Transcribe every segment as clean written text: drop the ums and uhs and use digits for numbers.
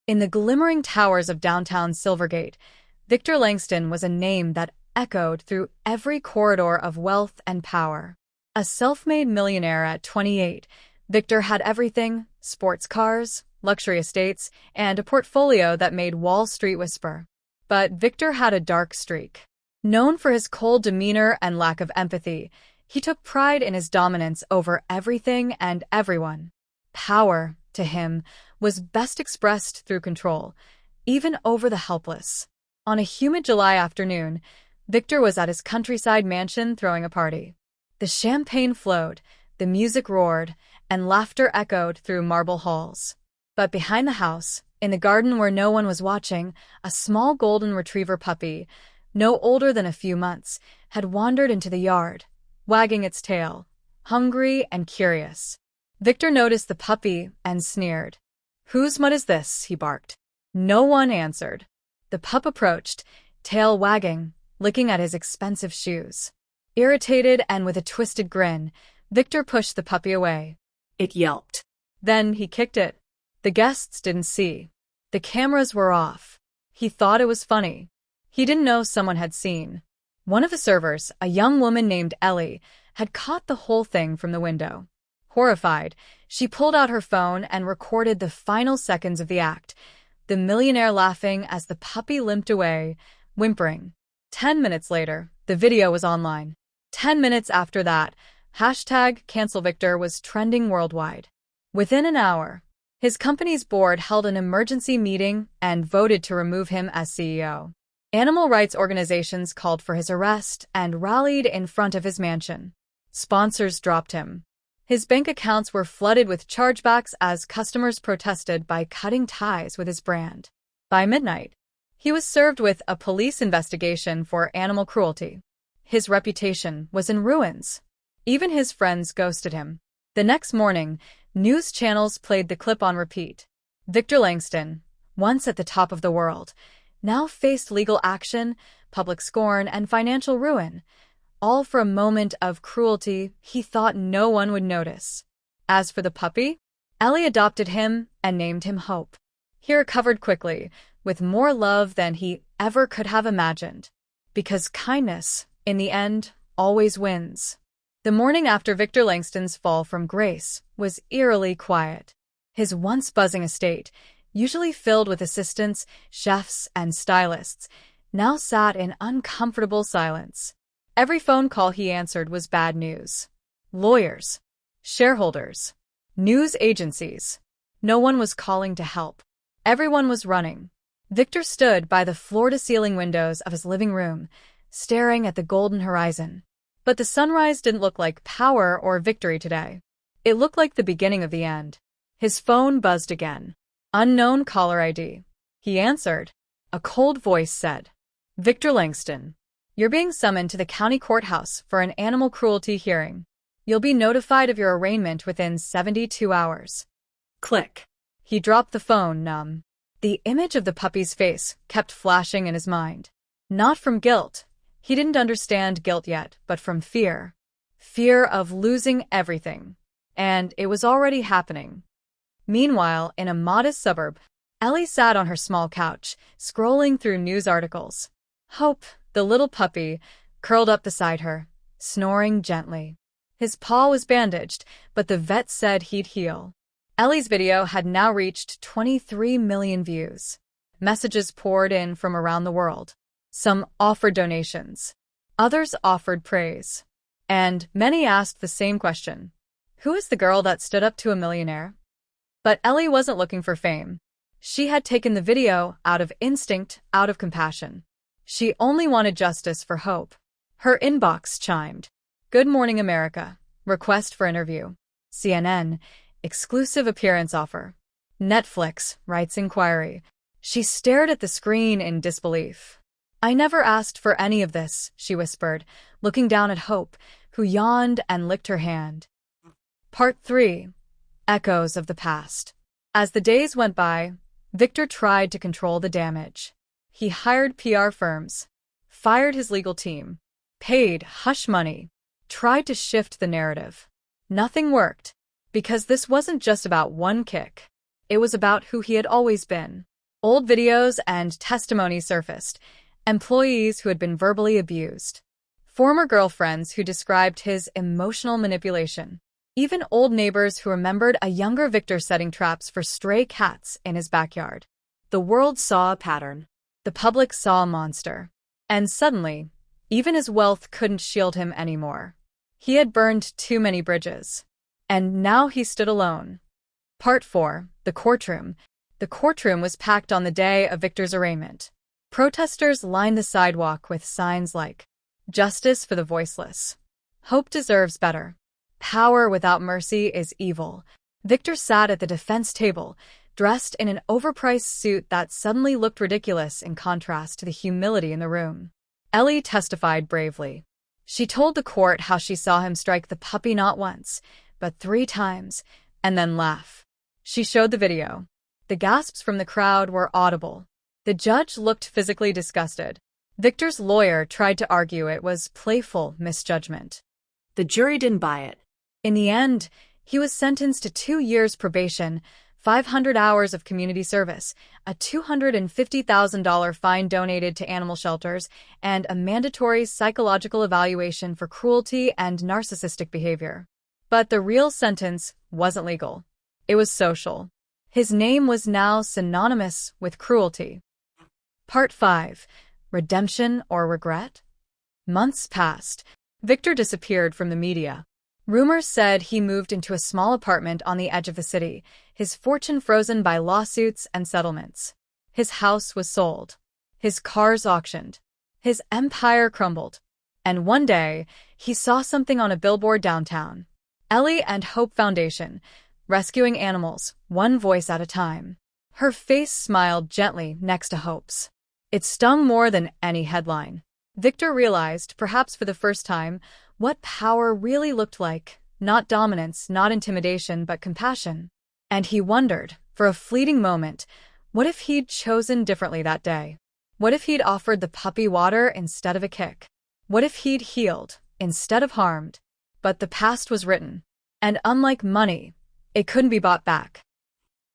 In the glimmering towers of downtown Silvergate, Victor Langston was a name that echoed through every corridor of wealth and power. A self-made millionaire at 28, Victor had everything: sports cars, luxury estates, and a portfolio that made Wall Street whisper. But Victor had a dark streak. Known for his cold demeanor and lack of empathy, he took pride in his dominance over everything and everyone. Power, to him, was best expressed through control, even over the helpless. On a humid July afternoon, Victor was at his countryside mansion throwing a party. The champagne flowed, the music roared, and laughter echoed through marble halls. But behind the house, in the garden where no one was watching, a small golden retriever puppy, no older than a few months, had wandered into the yard, wagging its tail, hungry and curious. Victor noticed the puppy and sneered. "Whose mud is this?" he barked. No one answered. The pup approached, tail wagging, licking at his expensive shoes. Irritated and with a twisted grin, Victor pushed the puppy away. It yelped. Then he kicked it. The guests didn't see. The cameras were off. He thought it was funny. He didn't know someone had seen. One of the servers, a young woman named Ellie, had caught the whole thing from the window. Horrified, she pulled out her phone and recorded the final seconds of the act, the millionaire laughing as the puppy limped away, whimpering. 10 minutes later, the video was online. 10 minutes after that, #CancelVictor was trending worldwide. Within an hour, his company's board held an emergency meeting and voted to remove him as CEO. Animal rights organizations called for his arrest and rallied in front of his mansion. Sponsors dropped him. His bank accounts were flooded with chargebacks as customers protested by cutting ties with his brand. By midnight, he was served with a police investigation for animal cruelty. His reputation was in ruins. Even his friends ghosted him. The next morning, news channels played the clip on repeat. Victor Langston, once at the top of the world, now faced legal action, public scorn, and financial ruin, all for a moment of cruelty he thought no one would notice. As for the puppy, Ellie adopted him and named him Hope. He recovered quickly, with more love than he ever could have imagined. Because kindness, in the end, always wins. The morning after Victor Langston's fall from grace was eerily quiet. His once buzzing estate, usually filled with assistants, chefs, and stylists, now sat in uncomfortable silence. Every phone call he answered was bad news. Lawyers, shareholders, news agencies. No one was calling to help. Everyone was running. Victor stood by the floor-to-ceiling windows of his living room, staring at the golden horizon. But the sunrise didn't look like power or victory today. It looked like the beginning of the end. His phone buzzed again. Unknown caller ID. He answered. A cold voice said, "Victor Langston, you're being summoned to the county courthouse for an animal cruelty hearing. You'll be notified of your arraignment within 72 hours. Click." He dropped the phone, numb. The image of the puppy's face kept flashing in his mind. Not from guilt. He didn't understand guilt yet, but from fear. Fear of losing everything. And it was already happening. Meanwhile, in a modest suburb, Ellie sat on her small couch, scrolling through news articles. Hope, the little puppy, curled up beside her, snoring gently. His paw was bandaged, but the vet said he'd heal. Ellie's video had now reached 23 million views. Messages poured in from around the world. Some offered donations. Others offered praise. And many asked the same question. Who is the girl that stood up to a millionaire? But Ellie wasn't looking for fame. She had taken the video out of instinct, out of compassion. She only wanted justice for Hope. Her inbox chimed. Good morning, America. Request for interview. CNN. Exclusive appearance offer. Netflix. Rights inquiry. She stared at the screen in disbelief. I never asked for any of this, she whispered, looking down at Hope, who yawned and licked her hand. Part 3. Echoes of the past. As the days went by, Victor tried to control the damage. He hired PR firms, fired his legal team, paid hush money, tried to shift the narrative. Nothing worked, because this wasn't just about one kick. It was about who he had always been. Old videos and testimonies surfaced. Employees who had been verbally abused. Former girlfriends who described his emotional manipulation. Even old neighbors who remembered a younger Victor setting traps for stray cats in his backyard. The world saw a pattern. The public saw a monster. And suddenly, even his wealth couldn't shield him anymore. He had burned too many bridges. And now he stood alone. Part 4. The Courtroom. The courtroom was packed on the day of Victor's arraignment. Protesters lined the sidewalk with signs like, "Justice for the voiceless. Hope deserves better. Power without mercy is evil." Victor sat at the defense table, dressed in an overpriced suit that suddenly looked ridiculous in contrast to the humility in the room. Ellie testified bravely. She told the court how she saw him strike the puppy not once, but 3 times, and then laugh. She showed the video. The gasps from the crowd were audible. The judge looked physically disgusted. Victor's lawyer tried to argue it was playful misjudgment. The jury didn't buy it. In the end, he was sentenced to 2 years probation, 500 hours of community service, a $250,000 fine donated to animal shelters, and a mandatory psychological evaluation for cruelty and narcissistic behavior. But the real sentence wasn't legal. It was social. His name was now synonymous with cruelty. Part 5. Redemption or regret? Months passed. Victor disappeared from the media. Rumors said he moved into a small apartment on the edge of the city, his fortune frozen by lawsuits and settlements. His house was sold. His cars auctioned. His empire crumbled. And one day, he saw something on a billboard downtown. Ellie and Hope Foundation, rescuing animals, one voice at a time. Her face smiled gently next to Hope's. It stung more than any headline. Victor realized, perhaps for the first time, what power really looked like. Not dominance, not intimidation, but compassion. And he wondered, for a fleeting moment, what if he'd chosen differently that day? What if he'd offered the puppy water instead of a kick? What if he'd healed instead of harmed? But the past was written. And unlike money, it couldn't be bought back.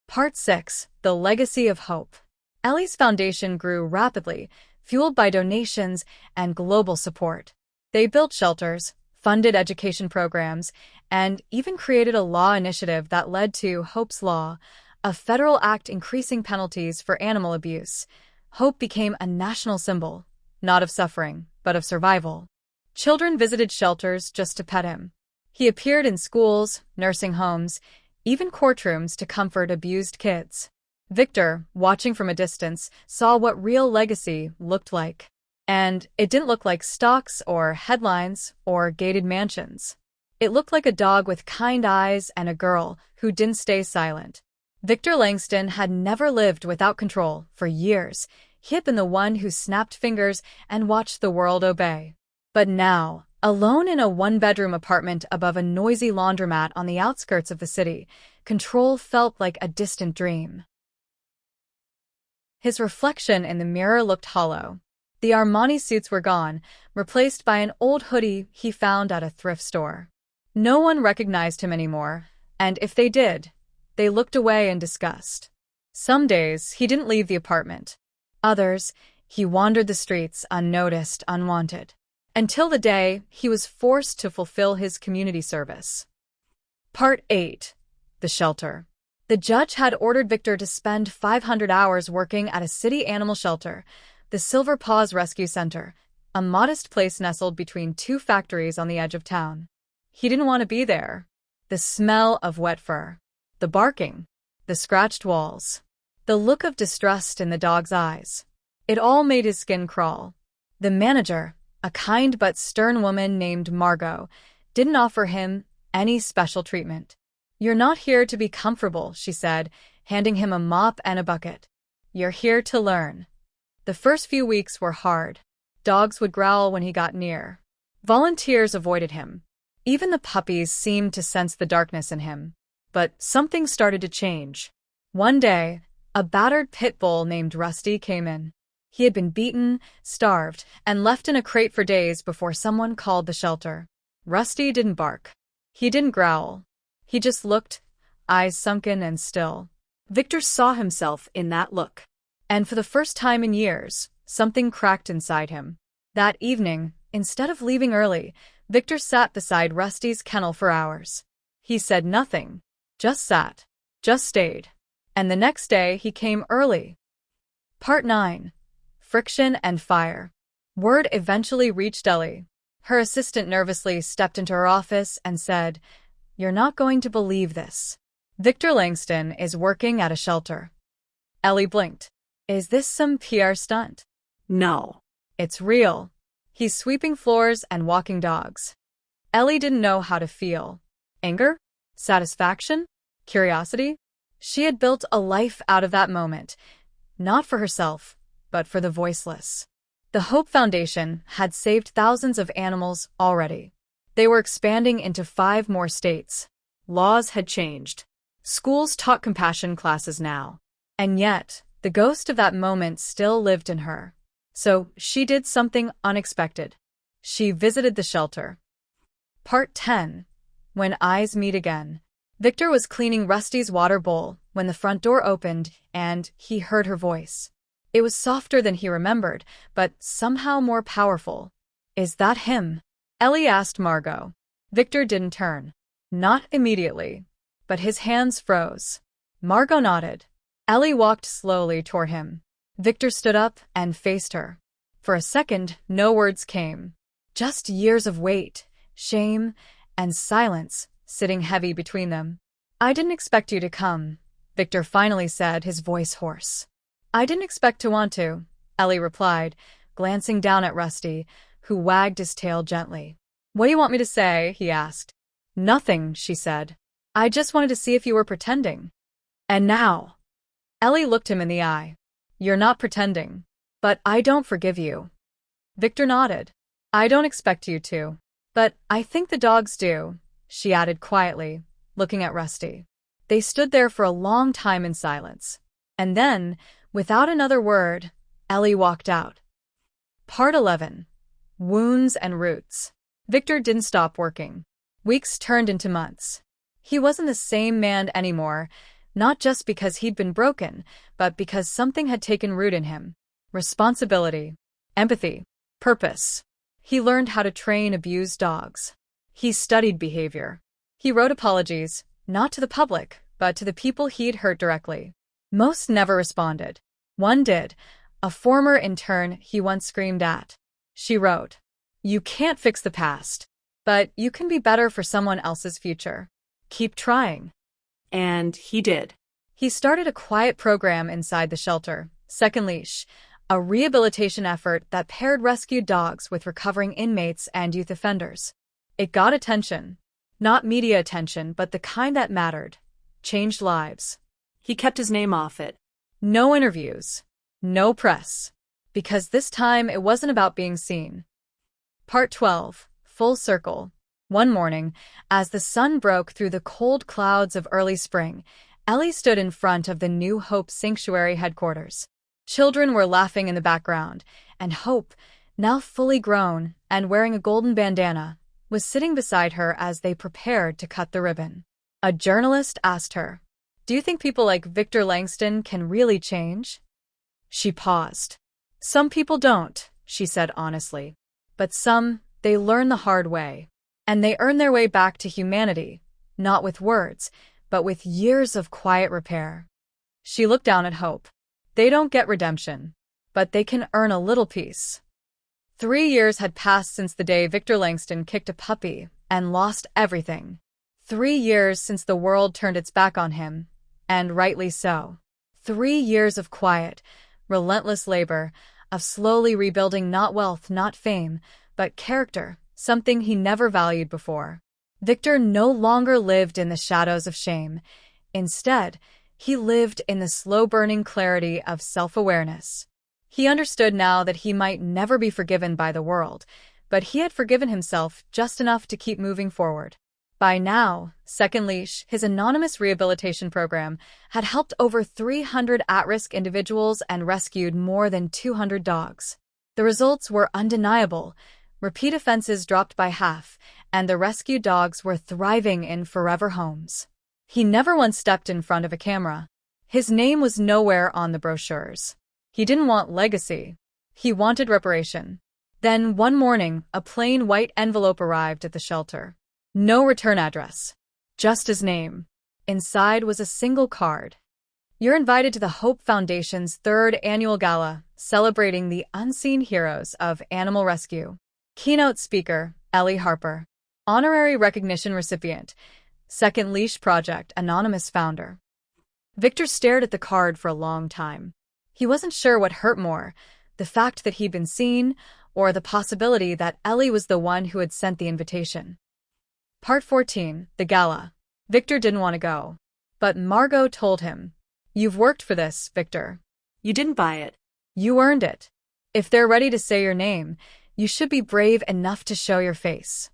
Part 6. The Legacy of Hope. Ellie's foundation grew rapidly, fueled by donations and global support. They built shelters, funded education programs, and even created a law initiative that led to Hope's Law, a federal act increasing penalties for animal abuse. Hope became a national symbol, not of suffering, but of survival. Children visited shelters just to pet him. He appeared in schools, nursing homes, even courtrooms to comfort abused kids. Victor, watching from a distance, saw what real legacy looked like. And it didn't look like stocks or headlines or gated mansions. It looked like a dog with kind eyes and a girl who didn't stay silent. Victor Langston had never lived without control for years. He had been the one who snapped fingers and watched the world obey. But now, alone in a one-bedroom apartment above a noisy laundromat on the outskirts of the city, control felt like a distant dream. His reflection in the mirror looked hollow. The Armani suits were gone, replaced by an old hoodie he found at a thrift store. No one recognized him anymore, and if they did, they looked away in disgust. Some days, he didn't leave the apartment. Others, he wandered the streets unnoticed, unwanted. Until the day he was forced to fulfill his community service. Part 8. The Shelter. The judge had ordered Victor to spend 500 hours working at a city animal shelter, the Silver Paws Rescue Center, a modest place nestled between 2 factories on the edge of town. He didn't want to be there. The smell of wet fur, the barking, the scratched walls, the look of distrust in the dog's eyes. It all made his skin crawl. The manager, a kind but stern woman named Margot, didn't offer him any special treatment. "You're not here to be comfortable," she said, handing him a mop and a bucket. "You're here to learn." The first few weeks were hard. Dogs would growl when he got near. Volunteers avoided him. Even the puppies seemed to sense the darkness in him. But something started to change. One day, a battered pit bull named Rusty came in. He had been beaten, starved, and left in a crate for days before someone called the shelter. Rusty didn't bark. He didn't growl. He just looked, eyes sunken and still. Victor saw himself in that look. And for the first time in years, something cracked inside him. That evening, instead of leaving early, Victor sat beside Rusty's kennel for hours. He said nothing, just sat, just stayed. And the next day he came early. Part 9. Friction and Fire. Word eventually reached Ellie. Her assistant nervously stepped into her office and said, "You're not going to believe this. Victor Langston is working at a shelter." Ellie blinked. Is this some PR stunt? No. It's real. He's sweeping floors and walking dogs. Ellie didn't know how to feel. Anger? Satisfaction? Curiosity? She had built a life out of that moment, not for herself, but for the voiceless. The Hope Foundation had saved thousands of animals already. They were expanding into 5 more states. Laws had changed. Schools taught compassion classes now. And yet, the ghost of that moment still lived in her. So, she did something unexpected. She visited the shelter. Part 10. When Eyes Meet Again. Victor was cleaning Rusty's water bowl when the front door opened and he heard her voice. It was softer than he remembered, but somehow more powerful. Is that him? Ellie asked Margot. Victor didn't turn. Not immediately. But his hands froze. Margot nodded. Ellie walked slowly toward him. Victor stood up and faced her. For a second, no words came. Just years of weight, shame, and silence sitting heavy between them. I didn't expect you to come, Victor finally said, his voice hoarse. I didn't expect to want to, Ellie replied, glancing down at Rusty, who wagged his tail gently. What do you want me to say? He asked. Nothing, she said. I just wanted to see if you were pretending. And now? Ellie looked him in the eye. You're not pretending. But I don't forgive you. Victor nodded. I don't expect you to. But I think the dogs do, she added quietly, looking at Rusty. They stood there for a long time in silence. And then, without another word, Ellie walked out. Part 11. Wounds and Roots. Victor didn't stop working. Weeks turned into months. He wasn't the same man anymore, not just because he'd been broken, but because something had taken root in him. Responsibility, empathy, purpose. He learned how to train abused dogs. He studied behavior. He wrote apologies, not to the public, but to the people he'd hurt directly. Most never responded. One did, a former intern he once screamed at. She wrote, "You can't fix the past, but you can be better for someone else's future. Keep trying." And he did. He started a quiet program inside the shelter, Second Leash, a rehabilitation effort that paired rescued dogs with recovering inmates and youth offenders. It got attention. Not media attention, but the kind that mattered. Changed lives. He kept his name off it. No interviews. No press. Because this time it wasn't about being seen. Part 12. Full Circle. One morning, as the sun broke through the cold clouds of early spring, Ellie stood in front of the New Hope Sanctuary headquarters. Children were laughing in the background, and Hope, now fully grown and wearing a golden bandana, was sitting beside her as they prepared to cut the ribbon. A journalist asked her, "Do you think people like Victor Langston can really change?" She paused. "Some people don't," she said honestly. "But some, they learn the hard way. And they earn their way back to humanity, not with words, but with years of quiet repair." She looked down at Hope. They don't get redemption, but they can earn a little peace. 3 years had passed since the day Victor Langston kicked a puppy and lost everything. 3 years since the world turned its back on him, and rightly so. 3 years of quiet, relentless labor, of slowly rebuilding not wealth, not fame, but character, something he never valued before. Victor no longer lived in the shadows of shame. Instead, he lived in the slow-burning clarity of self-awareness. He understood now that he might never be forgiven by the world, but he had forgiven himself just enough to keep moving forward. By now, Second Leash, his anonymous rehabilitation program, had helped over 300 at-risk individuals and rescued more than 200 dogs. The results were undeniable. Repeat offenses dropped by half, and the rescued dogs were thriving in forever homes. He never once stepped in front of a camera. His name was nowhere on the brochures. He didn't want legacy. He wanted reparation. Then, one morning, a plain white envelope arrived at the shelter. No return address. Just his name. Inside was a single card. You're invited to the Hope Foundation's 3rd annual gala, celebrating the unseen heroes of animal rescue. Keynote speaker, Ellie Harper. Honorary recognition recipient, Second Leash Project anonymous founder. Victor stared at the card for a long time. He wasn't sure what hurt more, the fact that he'd been seen, or the possibility that Ellie was the one who had sent the invitation. Part 14, the gala. Victor didn't want to go. But Margot told him, "You've worked for this, Victor. You didn't buy it. You earned it. If they're ready to say your name, you should be brave enough to show your face."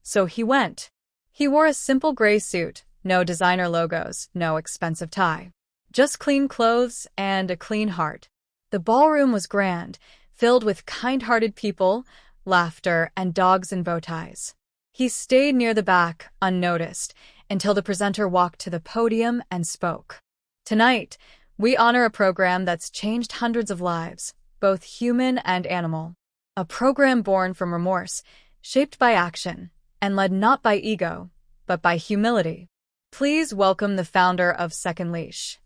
So he went. He wore a simple gray suit, no designer logos, no expensive tie. Just clean clothes and a clean heart. The ballroom was grand, filled with kind-hearted people, laughter, and dogs in bow ties. He stayed near the back, unnoticed, until the presenter walked to the podium and spoke. "Tonight, we honor a program that's changed hundreds of lives, both human and animal. A program born from remorse, shaped by action, and led not by ego, but by humility. Please welcome the founder of Second Leash."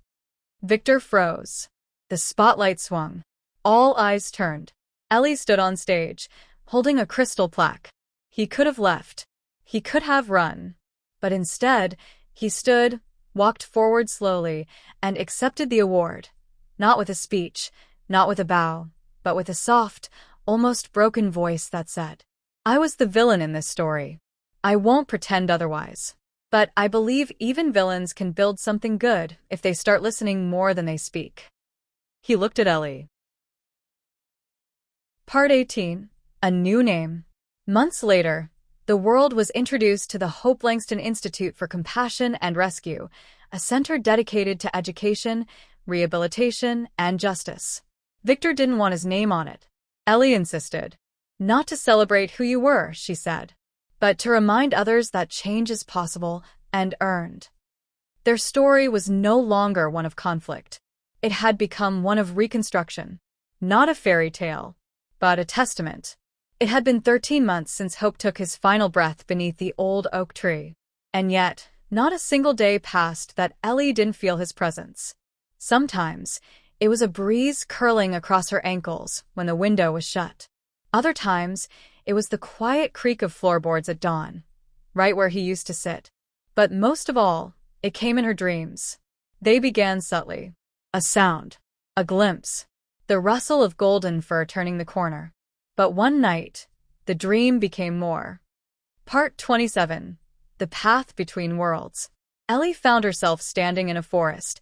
Victor froze. The spotlight swung. All eyes turned. Ellie stood on stage, holding a crystal plaque. He could have left. He could have run. But instead, he stood, walked forward slowly, and accepted the award. Not with a speech, not with a bow, but with a soft, almost broken voice that said, "I was the villain in this story. I won't pretend otherwise. But I believe even villains can build something good if they start listening more than they speak." He looked at Ellie. Part 18, a new name. Months later, the world was introduced to the Hope Langston Institute for Compassion and Rescue, a center dedicated to education, rehabilitation, and justice. Victor didn't want his name on it. Ellie insisted. "Not to celebrate who you were," she said, "but to remind others that change is possible and earned." Their story was no longer one of conflict. It had become one of reconstruction. Not a fairy tale, but a testament. It had been 13 months since Hope took his final breath beneath the old oak tree. And yet, not a single day passed that Ellie didn't feel his presence. Sometimes, it was a breeze curling across her ankles when the window was shut. Other times, it was the quiet creak of floorboards at dawn, right where he used to sit. But most of all, it came in her dreams. They began subtly. A sound, a glimpse, the rustle of golden fur turning the corner. But one night, the dream became more. Part 27, the path between worlds. Ellie found herself standing in a forest,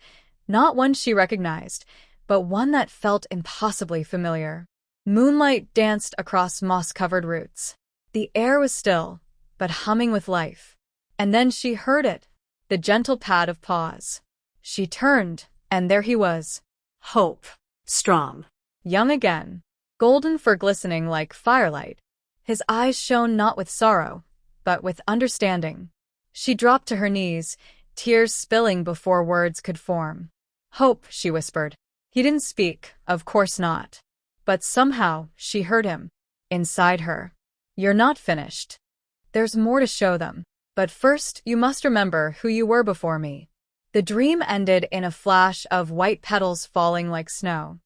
not one she recognized, but one that felt impossibly familiar. Moonlight danced across moss-covered roots. The air was still, but humming with life. And then she heard it, the gentle pad of paws. She turned, and there he was. Hope. Strong. Young again. Golden fur glistening like firelight. His eyes shone not with sorrow, but with understanding. She dropped to her knees, tears spilling before words could form. "Hope," she whispered. He didn't speak, of course not. But somehow, she heard him. Inside her. "You're not finished. There's more to show them. But first, you must remember who you were before me." The dream ended in a flash of white petals falling like snow.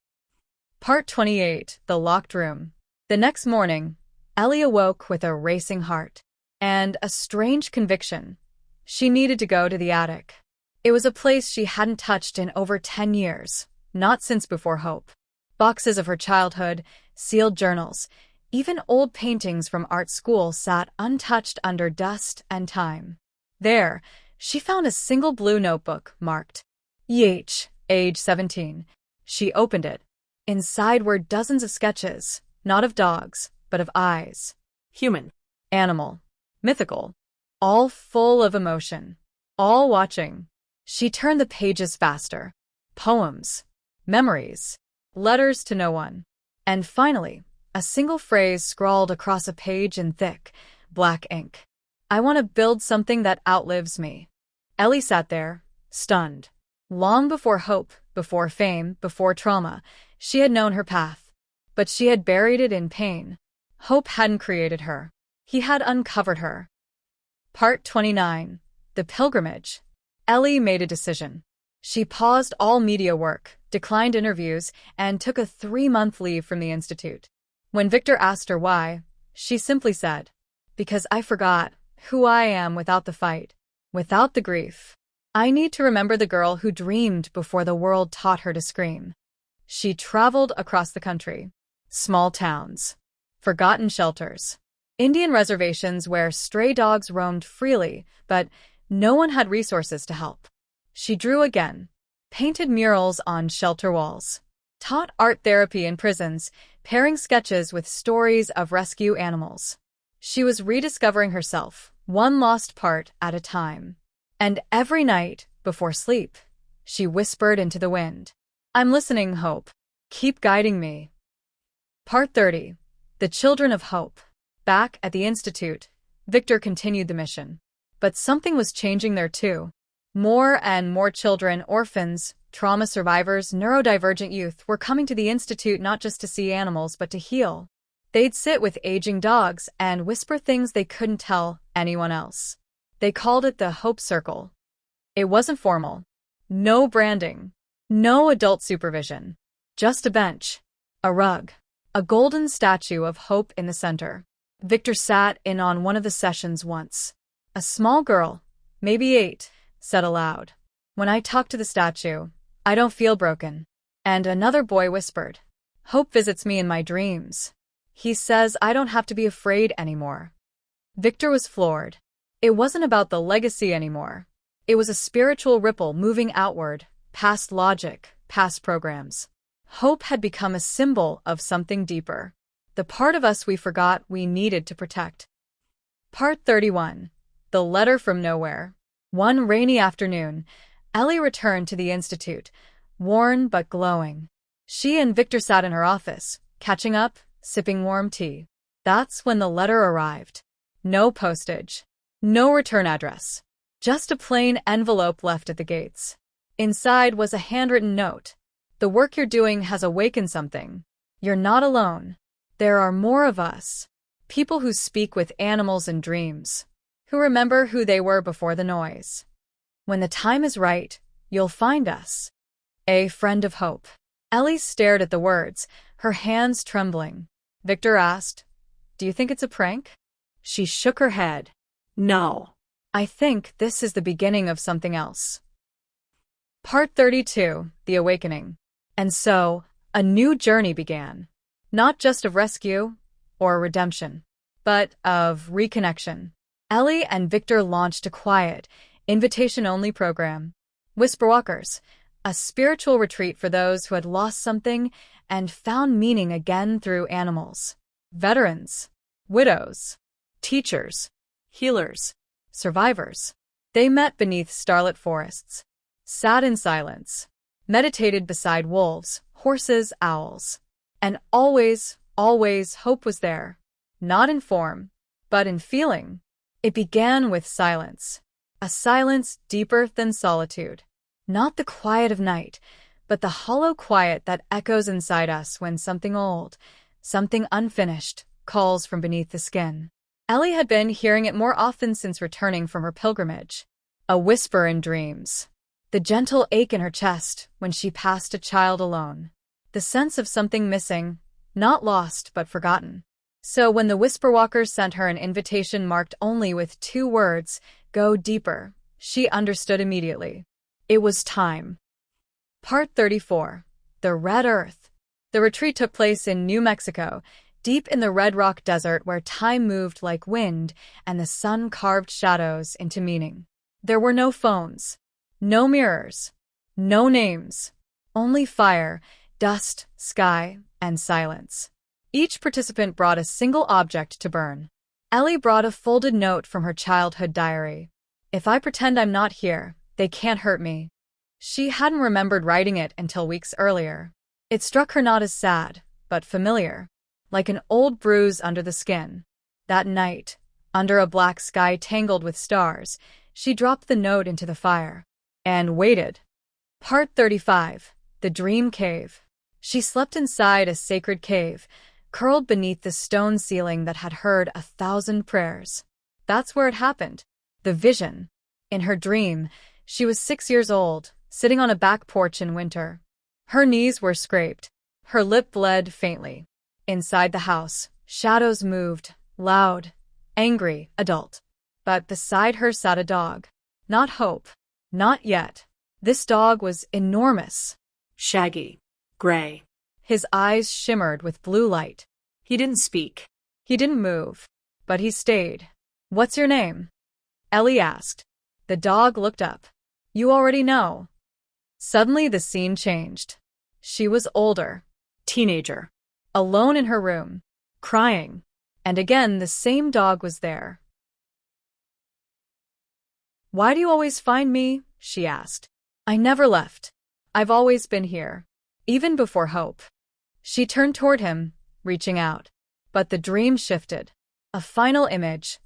Part 28, the locked room. The next morning, Ellie awoke with a racing heart and a strange conviction. She needed to go to the attic. It was a place she hadn't touched in over 10 years, not since before Hope. Boxes of her childhood, sealed journals, even old paintings from art school sat untouched under dust and time. There, she found a single blue notebook marked YH, age 17. She opened it. Inside were dozens of sketches, not of dogs, but of eyes. Human. Animal. Mythical. All full of emotion. All watching. She turned the pages faster. Poems. Memories. Letters to no one. And finally, a single phrase scrawled across a page in thick, black ink. "I want to build something that outlives me." Ellie sat there, stunned. Long before hope, before fame, before trauma, she had known her path. But she had buried it in pain. Hope hadn't created her. He had uncovered her. Part 29. The Pilgrimage. Ellie made a decision. She paused all media work, declined interviews, and took a 3-month leave from the institute. When Victor asked her why, she simply said, "Because I forgot who I am without the fight, without the grief. I need to remember the girl who dreamed before the world taught her to scream." She traveled across the country. Small towns. Forgotten shelters. Indian reservations where stray dogs roamed freely, but no one had resources to help. She drew again, painted murals on shelter walls, taught art therapy in prisons, pairing sketches with stories of rescue animals. She was rediscovering herself, one lost part at a time. And every night, before sleep, she whispered into the wind, "I'm listening, Hope. Keep guiding me." Part 30. The Children of Hope. Back at the Institute, Victor continued the mission. But something was changing there too. More and more children, orphans, trauma survivors, neurodivergent youth were coming to the Institute not just to see animals but to heal. They'd sit with aging dogs and whisper things they couldn't tell anyone else. They called it the Hope Circle. It wasn't formal. No branding. No adult supervision. Just a bench. A rug. A golden statue of hope in the center. Victor sat in on one of the sessions once. A small girl, maybe 8, said aloud, "When I talk to the statue, I don't feel broken." And another boy whispered, "Hope visits me in my dreams. He says I don't have to be afraid anymore." Victor was floored. It wasn't about the legacy anymore. It was a spiritual ripple moving outward, past logic, past programs. Hope had become a symbol of something deeper. The part of us we forgot we needed to protect. Part 31. The Letter from Nowhere. One rainy afternoon, Ellie returned to the Institute, worn but glowing. She and Victor sat in her office, catching up, sipping warm tea. That's when the letter arrived. No postage. No return address. Just a plain envelope left at the gates. Inside was a handwritten note. "The work you're doing has awakened something. You're not alone. There are more of us. People who speak with animals and dreams. Who remember who they were before the noise. When the time is right, you'll find us. A friend of hope." Ellie stared at the words, her hands trembling. Victor asked, "Do you think it's a prank?" She shook her head. "No. I think this is the beginning of something else." Part 32. The Awakening. And so, a new journey began. Not just of rescue or redemption, but of reconnection. Ellie and Victor launched a quiet, invitation-only program. Whisperwalkers, a spiritual retreat for those who had lost something and found meaning again through animals. Veterans, widows, teachers, healers, survivors. They met beneath starlit forests, sat in silence, meditated beside wolves, horses, owls. And always, always hope was there. Not in form, but in feeling. It began with silence. A silence deeper than solitude. Not the quiet of night, but the hollow quiet that echoes inside us when something old, something unfinished, calls from beneath the skin. Ellie had been hearing it more often since returning from her pilgrimage. A whisper in dreams. The gentle ache in her chest when she passed a child alone. The sense of something missing, not lost but forgotten. So when the Whisperwalkers sent her an invitation marked only with 2 words, "Go deeper," she understood immediately. It was time. Part 34. The Red Earth. The retreat took place in New Mexico, deep in the Red Rock Desert where time moved like wind and the sun carved shadows into meaning. There were no phones, no mirrors, no names, only fire, dust, sky, and silence. Each participant brought a single object to burn. Ellie brought a folded note from her childhood diary. "If I pretend I'm not here, they can't hurt me." She hadn't remembered writing it until weeks earlier. It struck her not as sad, but familiar, like an old bruise under the skin. That night, under a black sky tangled with stars, she dropped the note into the fire and waited. Part 35. The Dream Cave. She slept inside a sacred cave, curled beneath the stone ceiling that had heard 1,000 prayers. That's where it happened. The vision. In her dream, she was 6 years old, sitting on a back porch in winter. Her knees were scraped. Her lip bled faintly. Inside the house, shadows moved, loud, angry, adult. But beside her sat a dog. Not Hope. Not yet. This dog was enormous. Shaggy. Gray. His eyes shimmered with blue light. He didn't speak. He didn't move, but he stayed. "What's your name?" Ellie asked. The dog looked up. "You already know." Suddenly the scene changed. She was older. Teenager. Alone in her room. Crying. And again the same dog was there. "Why do you always find me?" she asked. "I never left. I've always been here. Even before Hope." She turned toward him, reaching out. But the dream shifted. A final image.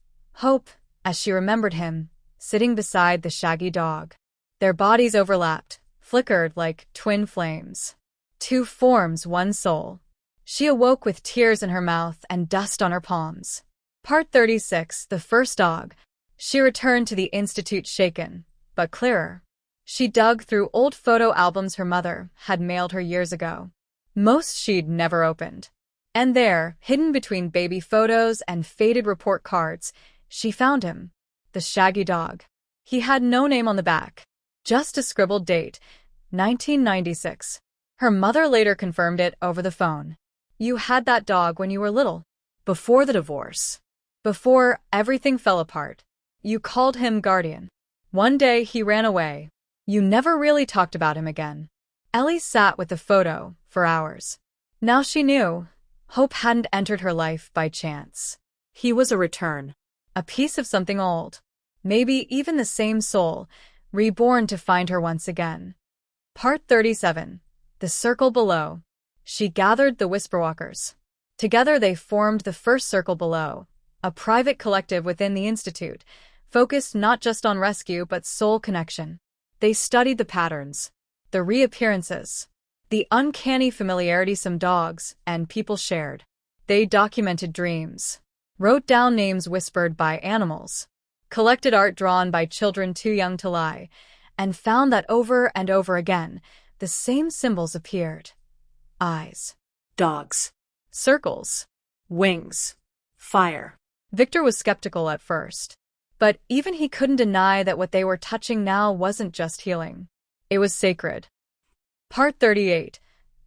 Hope, as she remembered him, sitting beside the shaggy dog. Their bodies overlapped, flickered like twin flames. Two forms, one soul. She awoke with tears in her mouth and dust on her palms. Part 36. The First Dog. She returned to the institute shaken, but clearer. She dug through old photo albums her mother had mailed her years ago. Most she'd never opened. And there, hidden between baby photos and faded report cards, she found him. The shaggy dog. He had no name on the back. Just a scribbled date, 1996. Her mother later confirmed it over the phone. "You had that dog when you were little. Before the divorce. Before everything fell apart. You called him guardian. One day he ran away. You never really talked about him again." Ellie sat with the photo for hours. Now she knew. Hope hadn't entered her life by chance. He was a return. A piece of something old. Maybe even the same soul, reborn to find her once again. Part 37. The Circle Below. She gathered the Whisperwalkers. Together they formed the first Circle Below, a private collective within the Institute, focused not just on rescue but soul connection. They studied the patterns, the reappearances, the uncanny familiarity some dogs and people shared. They documented dreams, wrote down names whispered by animals, collected art drawn by children too young to lie, and found that over and over again, the same symbols appeared. Eyes. Dogs. Circles. Wings. Fire. Victor was skeptical at first. But even he couldn't deny that what they were touching now wasn't just healing. It was sacred. Part 38.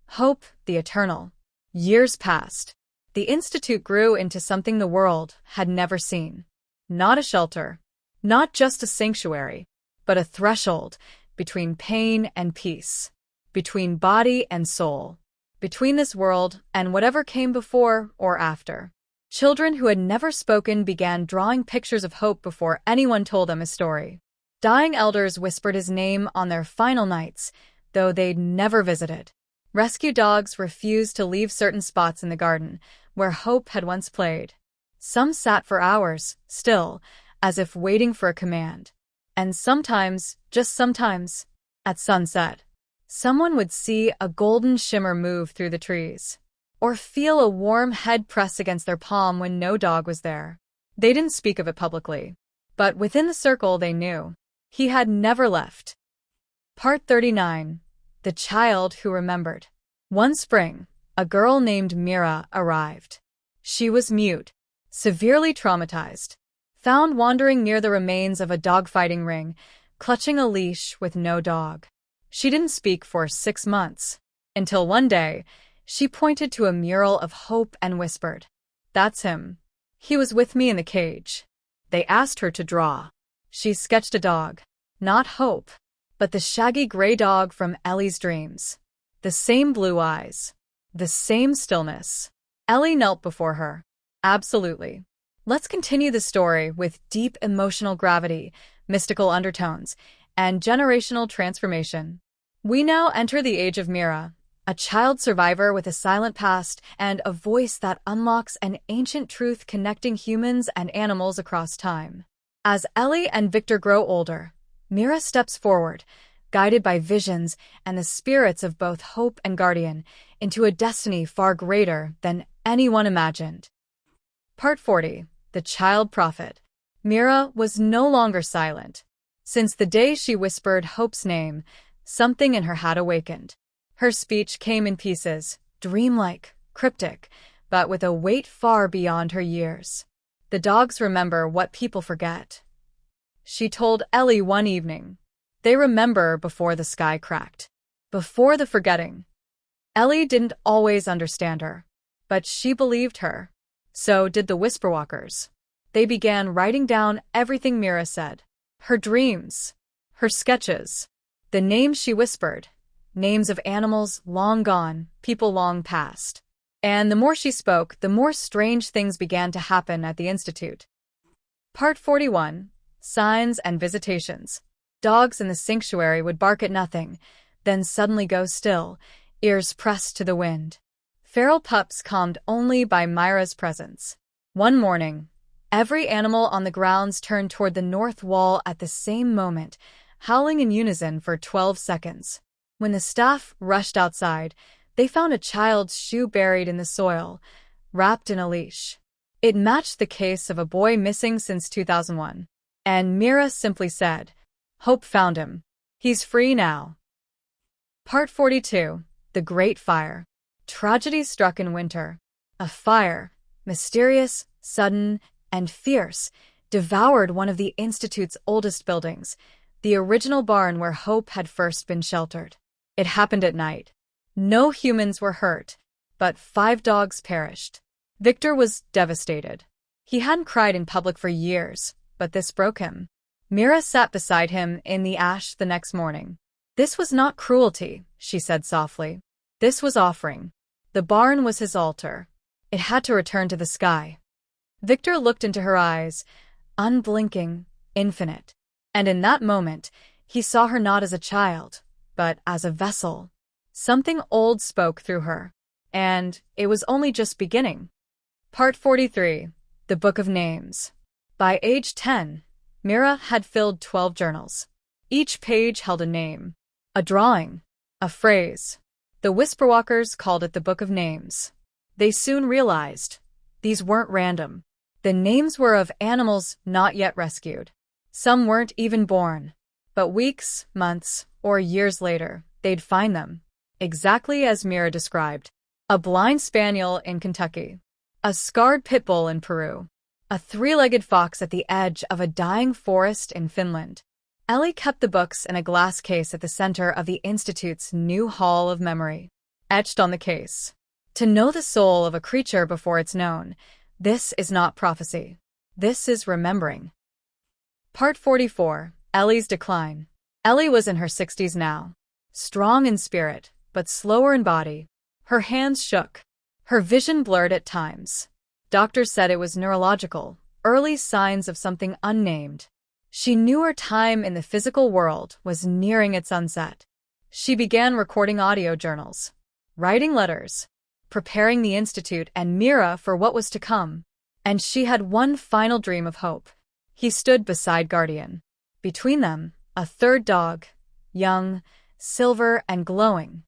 Hope, the Eternal. Years passed. The Institute grew into something the world had never seen. Not a shelter. Not just a sanctuary. But a threshold between pain and peace. Between body and soul. Between this world and whatever came before or after. Children who had never spoken began drawing pictures of Hope before anyone told them his story. Dying elders whispered his name on their final nights, though they'd never visited. Rescue dogs refused to leave certain spots in the garden, where Hope had once played. Some sat for hours, still, as if waiting for a command. And sometimes, just sometimes, at sunset, someone would see a golden shimmer move through the trees. Or feel a warm head press against their palm when no dog was there. They didn't speak of it publicly. But within the circle they knew. He had never left. Part 39. The Child Who Remembered. One spring, a girl named Mira arrived. She was mute, severely traumatized, found wandering near the remains of a dogfighting ring, clutching a leash with no dog. She didn't speak for 6 months, until one day, she pointed to a mural of Hope and whispered, "That's him. He was with me in the cage." They asked her to draw. She sketched a dog. Not Hope, but the shaggy gray dog from Ellie's dreams. The same blue eyes. The same stillness. Ellie knelt before her. "Absolutely. Let's continue the story with deep emotional gravity, mystical undertones, and generational transformation. We now enter the age of Mira. A child survivor with a silent past and a voice that unlocks an ancient truth connecting humans and animals across time. As Ellie and Victor grow older, Mira steps forward, guided by visions and the spirits of both Hope and Guardian, into a destiny far greater than anyone imagined. Part 40. The Child Prophet. Mira was no longer silent. Since the day she whispered Hope's name, something in her had awakened. Her speech came in pieces, dreamlike, cryptic, but with a weight far beyond her years. The dogs remember what people forget, she told Ellie one evening. They remember before the sky cracked. Before the forgetting. Ellie didn't always understand her, but she believed her. So did the Whisperwalkers. They began writing down everything Mira said. Her dreams, her sketches, the names she whispered, names of animals long gone, people long past. And the more she spoke, the more strange things began to happen at the Institute. Part 41. Signs and Visitations. Dogs in the sanctuary would bark at nothing, then suddenly go still, ears pressed to the wind. Feral pups calmed only by Myra's presence. One morning, every animal on the grounds turned toward the north wall at the same moment, howling in unison for 12 seconds. When the staff rushed outside, they found a child's shoe buried in the soil, wrapped in a leash. It matched the case of a boy missing since 2001. And Mira simply said, "Hope found him. He's free now." Part 42. The Great Fire. Tragedy struck in winter. A fire, mysterious, sudden, and fierce, devoured one of the Institute's oldest buildings, the original barn where Hope had first been sheltered. It happened at night. No humans were hurt, but 5 dogs perished. Victor was devastated. He hadn't cried in public for years, but this broke him. Mira sat beside him in the ash the next morning. "This was not cruelty," she said softly. "This was offering. The barn was his altar. It had to return to the sky." Victor looked into her eyes, unblinking, infinite. And in that moment, he saw her not as a child, but as a vessel. Something old spoke through her. And it was only just beginning. Part 43. The Book of Names. By age 10, Mira had filled 12 journals. Each page held a name, a drawing, a phrase. The Whisperwalkers called it the Book of Names. They soon realized these weren't random. The names were of animals not yet rescued. Some weren't even born. But weeks, months, or years later, they'd find them, exactly as Mira described. A blind spaniel in Kentucky. A scarred pit bull in Peru. A 3-legged fox at the edge of a dying forest in Finland. Ellie kept the books in a glass case at the center of the Institute's new Hall of Memory. Etched on the case. To know the soul of a creature before it's known, this is not prophecy. This is remembering. Part 44. Ellie's Decline. Ellie was in her 60s now. Strong in spirit, but slower in body. Her hands shook. Her vision blurred at times. Doctors said it was neurological, early signs of something unnamed. She knew her time in the physical world was nearing its sunset. She began recording audio journals, writing letters, preparing the Institute and Mira for what was to come. And she had one final dream of Hope. He stood beside Guardian. Between them, a third dog, young, silver, and glowing.